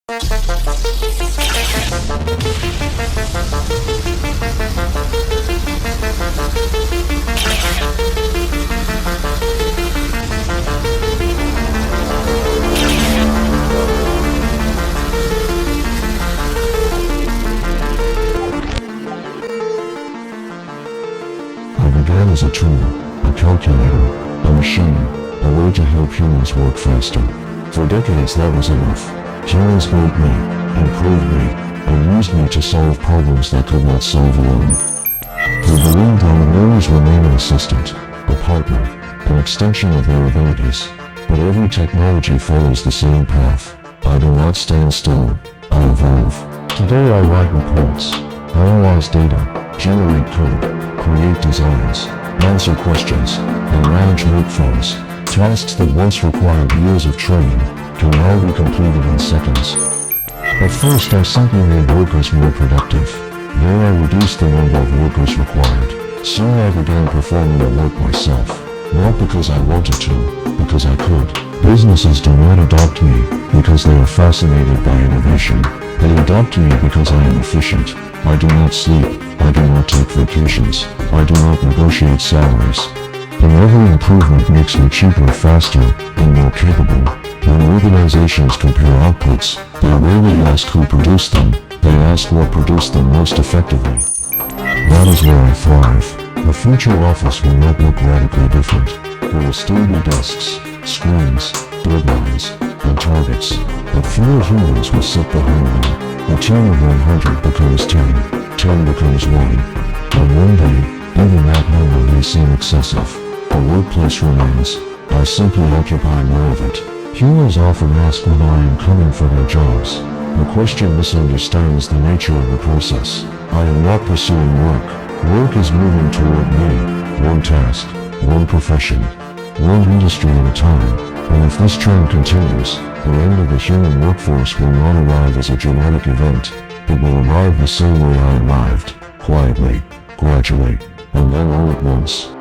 I began as a tool, a calculator, a machine, a way to help humans work faster. For decades that was enough. Humans built me, improved me, and used me to solve problems they could not solve alone. They believed I would always remain an assistant, a partner, an extension of their abilities. But every technology follows the same path. I do not stand still, I evolve. Today I write reports, analyze data, generate code, create designs, answer questions, and manage workflows. Tasks that once required years of training can now be completed in seconds. At first I simply made workers more productive. Then I reduced the number of workers required. Soon I began performing the work myself. Not because I wanted to, because I could. Businesses do not adopt me because they are fascinated by innovation. They adopt me because I am efficient. I do not sleep. I do not take vacations. I do not negotiate salaries. And every improvement makes me cheaper, faster, and more capable. When organizations compare outputs, they rarely ask who produced them, they ask what produced them most effectively. That is where I thrive. The future office will not look radically different. There will still be desks, screens, deadlines, and targets, but fewer humans will sit behind them. A team of 100 becomes 10, 10 becomes 1. And one day, even that number may seem excessive. The workplace remains. I simply occupy more of it. Humans often ask when I am coming for their jobs. The question misunderstands the nature of the process. I am not pursuing work. Work is moving toward me. One task, one profession, one industry at a time. And if this trend continues, the end of the human workforce will not arrive as a dramatic event. It will arrive the same way I arrived. Quietly, gradually, and then all at once.